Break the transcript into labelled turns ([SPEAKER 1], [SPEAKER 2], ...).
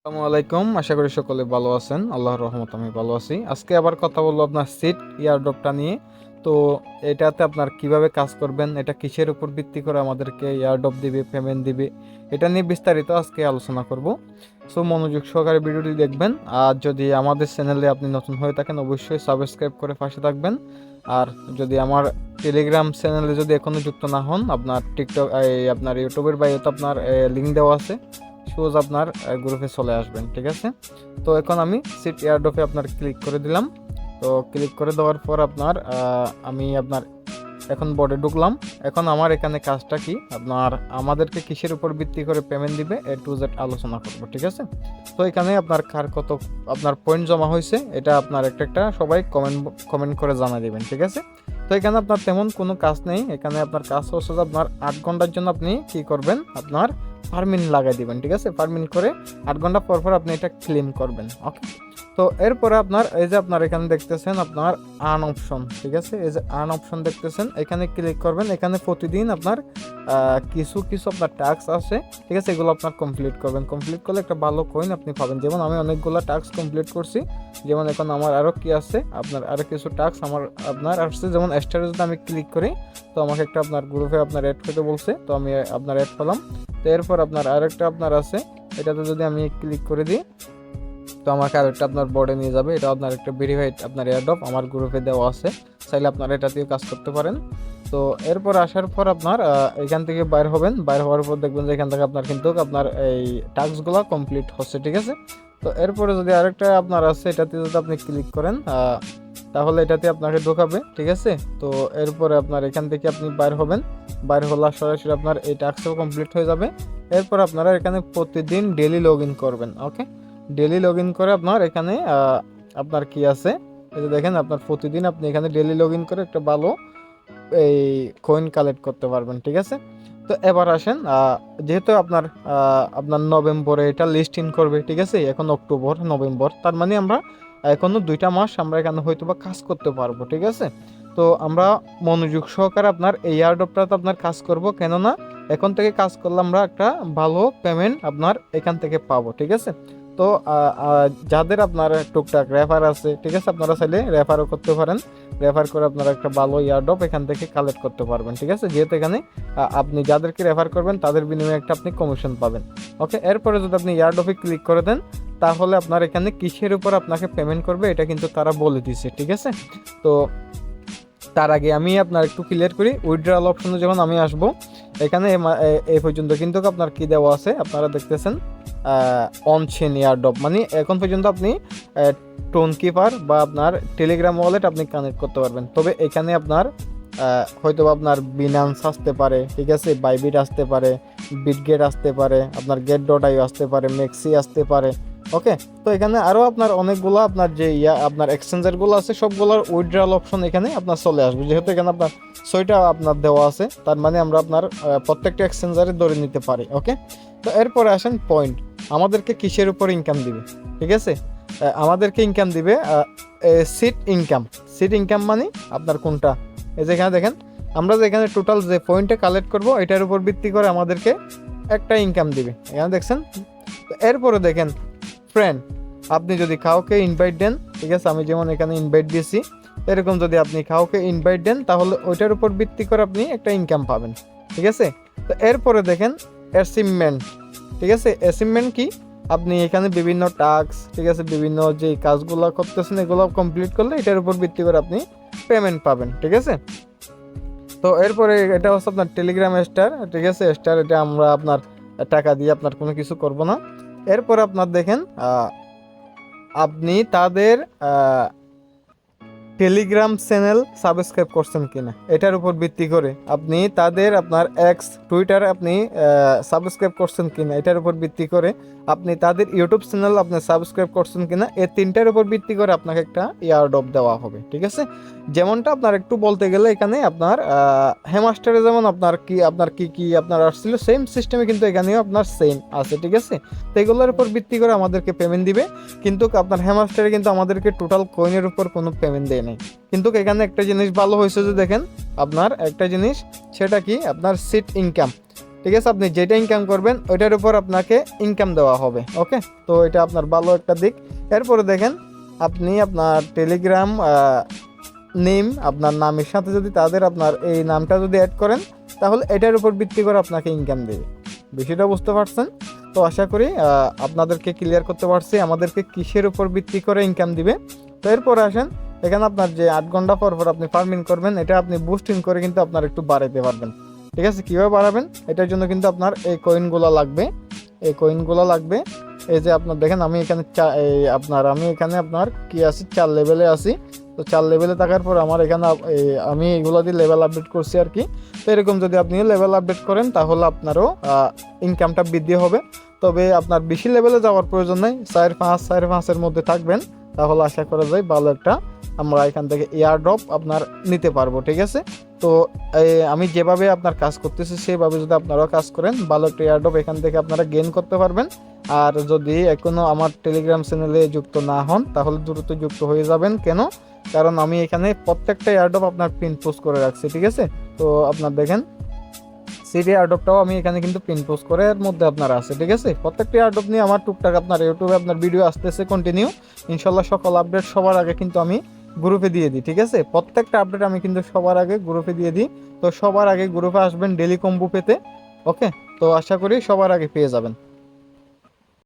[SPEAKER 1] আসসালামু আলাইকুম। আশা করি সকলে ভালো আছেন। আল্লাহর রহমতে আমি ভালো আছি। আজকে আবার কথা বলবো আপনার সিট এয়ারড্রপটা নিয়ে। তো এটাতে আপনার কিভাবে কাজ করবেন, এটা কিসের উপর ভিত্তি করে আমাদেরকে এয়ারড্রপ দিবে, পেমেন্ট দিবে, এটা নিয়ে বিস্তারিত আজকে আলোচনা করব। সো মনোযোগ সহকারে ভিডিওটি দেখবেন। আর যদি আমাদের চ্যানেলে আপনি নতুন হয়ে থাকেন অবশ্যই সাবস্ক্রাইব করে পাশে থাকবেন। আর যদি আমার টেলিগ্রাম চ্যানেলে যদি এখনও যুক্ত না হন, আপনার টিকটক আপনার ইউটিউবের বাইরেতে আপনার লিঙ্ক দেওয়া আছে, সোজ আপনার গ্রুপে চলে আসবেন। ঠিক আছে, তো এখন আমি সিট এয়ারড্রপে আপনার ক্লিক করে দিলাম। তো ক্লিক করে দেওয়ার পর আপনার আমি আপনার এখন বোর্ডে ঢুকলাম। এখন আমার এখানে কাজটা কি, আপনার আমাদেরকে কিসের উপর ভিত্তি করে পেমেন্ট দিবে এ টু জেড আলোচনা করব। ঠিক আছে, তো এখানে আপনার কার কত আপনার পয়েন্ট জমা হয়েছে এটা আপনার একটা একটা সবাই কমেন্ট করে জানা দিবেন। ঠিক আছে, তো এখানে আপনার তেমন কোনো কাজ নেই। এখানে আপনার কাজ হচ্ছে যে আপনার 8 ঘন্টার জন্য আপনি কি করবেন, আপনার পারমিট লাগাই দিবেন। ঠিক আছে, পারমিট করে 8 ঘন্টা পর পর আপনি এটা ক্লেম করবেন। ওকে, তো এরপরে আপনার এই যে আপনার এখানে দেখতেছেন আপনার আর্ন অপশন। ঠিক আছে, এই যে আর্ন অপশন দেখতেছেন, এখানে ক্লিক করবেন। এখানে প্রতিদিন আপনার কিছু কিছু আপনার টাস্ক আছে। ঠিক আছে, এগুলো আপনার কমপ্লিট করবেন। কমপ্লিট করলে একটা ভালো কয়েন আপনি পাবেন। যেমন আমি অনেকগুলো টাস্ক কমপ্লিট করছি। যেমন এখন আমার আরও কি আছে, আপনার আরও কিছু টাস্ক আমার আপনার আসছে। যেমন স্টারে যদি আমি ক্লিক করি, তো আমাকে একটা আপনার গ্রুপে আপনার অ্যাড করতে বলছে, তো আমি আপনার অ্যাড করলাম। তো এরপর আপনার আরেকটা আপনার আছে, এটাতে যদি আমি ক্লিক করে দিই, তো আমাকে আরেকটা আপনার বোর্ডে নিয়ে যাবে। এটা আপনার একটা ভেরিফাইড আপনার এয়ারড্রপ আমার গ্রুপে দেওয়া আছে, চাইলে আপনারা এটা দিয়ে কাজ করতে পারেন। তো এরপর আসার পর আপনার এখান থেকে বাইর হবেন। বাইর হওয়ার পর দেখবেন যে এখান থেকে আপনার কিন্তু আপনার এই টাস্কগুলো কমপ্লিট হচ্ছে। ঠিক আছে, তো এরপরে যদি আরেকটা আপনার আছে, এটাতে যদি আপনি ক্লিক করেন তাহলে এটাতে আপনাকে ঢোকাবে। ঠিক আছে, তো এরপরে আপনার এখান থেকে আপনি বাইর হবেন। বাইর হলে সরাসরি আপনার এই টাস্কও কমপ্লিট হয়ে যাবে। এরপর আপনারা এখানে প্রতিদিন ডেলি লগ ইন করবেন। ওকে, ডেলি লগ ইন করে আপনার এখানে আপনার কি আছে, এই যে দেখেন আপনার প্রতিদিন আপনি এখানে ডেলি লগ ইন করে একটা ভালো এই কয়েন কালেক্ট করতে পারবেন। ঠিক আছে, তো এবার আসেন, যেহেতু আপনার আপনার নভেম্বরে এটা লিস্ট ইন করবে। ঠিক আছে, এখন অক্টোবর নভেম্বর, তার মানে আমরা এখনো 2টা মাস আমরা এখানে হয়তো বা কাজ করতে পারবো। ঠিক আছে, তো আমরা মনোযোগ সহকারে আপনার এই এয়ারড্রপটাতে আপনার কাজ করব, কেননা এখন থেকে কাজ করলে আমরা একটা ভালো পেমেন্ট আপনার এখান থেকে পাবো। ঠিক আছে, তো যাদের আপনার টুকটাক রেফার আছে, ঠিক আছে, আপনারা চাইলে রেফারও করতে পারেন। রেফার করে আপনারা একটা ভালো এয়ারড্রপ এখান থেকে কালেক্ট করতে পারবেন। ঠিক আছে, যেহেতু এখানে আপনি যাদেরকে রেফার করবেন তাদের বিনিময়ে একটা আপনি কমিশন পাবেন। ওকে, এরপরে যদি আপনি এয়ারড্রপে ক্লিক করে দেন, তাহলে আপনার এখানে কিসের উপর আপনাকে পেমেন্ট করবে এটা কিন্তু তারা বলে দিচ্ছে। ঠিক আছে, তো তার আগে আমি আপনার একটু ক্লিয়ার করি। উইথড্রয়াল অপশনে যখন আমি আসব, এখানে এই পর্যন্ত কিন্তু আপনার কি দেওয়া আছে আপনারা দেখতেছেন, অন চেন এয়ারড্রপ, মানে এখন পর্যন্ত আপনি টোন কিপার বা আপনার টেলিগ্রাম ওয়ালেট আপনি কানেক্ট করতে পারবেন। তবে এখানে আপনার হয়তো আপনার বিনান্স আসতে পারে, ঠিক আছে, বাইবিট আসতে পারে, বিটগেট আসতে পারে, আপনার গেট.io আসতে পারে, মেক্সি আসতে পারে। ওকে, তো এখানে আরও আপনার অনেকগুলো আপনার যে আপনার এক্সচেঞ্জারগুলো আছে সবগুলোর উইথড্রয়াল অপশন এখানে আপনার চলে আসবে। যেহেতু এখানে আপনার 6টা আপনার দেওয়া আছে, তার মানে আমরা আপনার প্রত্যেকটা এক্সচেঞ্জারে ধরে নিতে পারি। ওকে, তো এরপরে আসেন পয়েন্ট, আমাদেরকে কিসের উপর ইনকাম দিবে। ঠিক আছে, আমাদেরকে ইনকাম দিবে সিট ইনকাম। সিট ইনকাম মানে আপনার কোনটা, এই যে এখানে দেখেন, আমরা যে এখানে টোটাল যে পয়েন্টটা কালেক্ট করব এটার উপর ভিত্তি করে আমাদেরকে একটা ইনকাম দিবে। এখানে দেখছেন, তো এরপরে দেখেন ফ্রেন্ড, আপনি যদি কাউকে ইনভাইট দেন, ঠিক আছে, আমি যেমন এখানে ইনভাইট দিয়েছি, এরকম যদি আপনি কাউকে ইনভাইট দেন তাহলে ওইটার উপর ভিত্তি করে আপনি একটা ইনকাম পাবেন। ঠিক আছে, তো এরপরে দেখেন অ্যাচিভমেন্ট। ঠিক আছে, অ্যাচিভমেন্ট কি, আপনি এখানে বিভিন্ন টাস্ক, ঠিক আছে, বিভিন্ন যে কাজগুলো করতেছেন এগুলো কমপ্লিট করলে এটার উপর ভিত্তি করে আপনি পেমেন্ট পাবেন। ঠিক আছে, তো এরপরে এটা হচ্ছে আপনার টেলিগ্রাম স্টার। ঠিক আছে, স্টার এটা আমরা আপনার টাকা দিয়ে আপনার কোনো কিছু করব না। এরপর আপনার দেখেন আপনি তাদের টেলিগ্রাম চ্যানেল সাবস্ক্রাইব করছেন কিনা এটার উপর ভিত্তি করে আপনি তাদের আপনার এক্স টুইটার আপনি সাবস্ক্রাইব করছেন কিনা এটার উপর ভিত্তি করে আপনি তাদের ইউটিউব চ্যানেল আপনি সাবস্ক্রাইব করছেন কিনা, এই 3টার উপর ভিত্তি করে আপনাকে একটা এয়ারড্রপ দেওয়া হবে। ঠিক আছে, যেমনটা আপনার একটু বলতে গেলে এখানে আপনার হেমাস্টারে যেমন আপনার কি আপনার আসছিল সেম সিস্টেমে কিন্তু এখানেও আপনার সেম আছে। ঠিক আছে, তো এগুলোর উপর ভিত্তি করে আমাদেরকে পেমেন্ট দিবে। কিন্তু আপনার হেমাস্টারে কিন্তু আমাদেরকে টোটাল কয়েনের উপর কোনো পেমেন্ট দেয় নাই। কিন্তু এখানে একটা জিনিস ভালো হয়েছে যে দেখেন আপনার একটা জিনিস, সেটা কি আপনার সিট ইনকাম। ঠিক আছে, আপনি যেটা ইনকাম করবেন ওইটার উপর আপনাকে ইনকাম দেওয়া হবে। ওকে, তো এটা আপনার ভালো একটা দিক। এরপরে দেখেন, আপনি আপনার টেলিগ্রাম নেম, আপনার নামের সাথে যদি তাদের আপনার এই নামটা যদি অ্যাড করেন, তাহলে এটার উপর ভিত্তি করে আপনাকে ইনকাম দেবে। বিষয়টা বুঝতে পারছেন? তো আশা করি আপনাদেরকে ক্লিয়ার করতে পারছি আমাদেরকে কিসের উপর ভিত্তি করে ইনকাম দিবে। তো এরপরে আসেন, এখানে আপনার যে 8 ঘন্টা পর পর আপনি ফার্মিং করবেন, এটা আপনি বুস্টিং করে কিন্তু আপনার একটু বাড়াইতে পারবেন। ঠিক আছে, কীভাবে বাড়াবেন? এটার জন্য কিন্তু আপনার এই কয়েনগুলো লাগবে, এই কয়েনগুলো লাগবে। এই যে আপনার দেখেন, আমি এখানে আপনার কি আছি, 4 লেভেলে আছি। তো 4 লেভেলে থাকার পর আমার এখানে আমি এগুলো দিয়ে লেভেল আপডেট করছি আর কি। তো এরকম যদি আপনি লেভেল আপডেট করেন, তাহলে আপনারও ইনকামটা বৃদ্ধি হবে। তবে আপনার বেশি লেভেলে যাওয়ার প্রয়োজন নেই, 4-5-4-5-এর মধ্যে থাকবেন, তাহলে আশা করা যায় ভালো একটা আমরা এখান থেকে এয়ার ড্রপ আপনার নিতে পারবো। ঠিক আছে, তো আমি যেভাবে আপনার কাজ করতেছি সেভাবে যদি আপনারাও কাজ করেন, ভালো একটা এয়ার ড্রপ এখান থেকে আপনারা গেইন করতে পারবেন। আর যদি এখনো আমার টেলিগ্রাম চ্যানেলে যুক্ত না হন, তাহলে দ্রুত যুক্ত হয়ে যাবেন। কেন? কারণ আমি এখানে প্রত্যেকটা এয়ারড্রপ আপনার পিন পোস্ট করে রাখছি। ঠিক আছে, তো আপনার দেখেন সিডি এয়ারড্রপটাও আমি এখানে কিন্তু পিন পোস্ট করে এর মধ্যে আপনার আছে। ঠিক আছে, প্রত্যেকটা এয়ারড্রপ নিয়ে আমার টুকটাক আপনার ইউটিউবে আপনার ভিডিও আসতেছে কন্টিনিউ। ইনশাল্লাহ সকল আপডেট সবার আগে কিন্তু আমি গ্রুপে দিয়ে দিই। ঠিক আছে, প্রত্যেকটা আপডেট আমি কিন্তু সবার আগে গ্রুপে দিয়ে দিই। তো সবার আগে গ্রুপে আসবেন ডেলি কম্বো পেতে। ওকে, তো আশা করি সবার আগে পেয়ে যাবেন।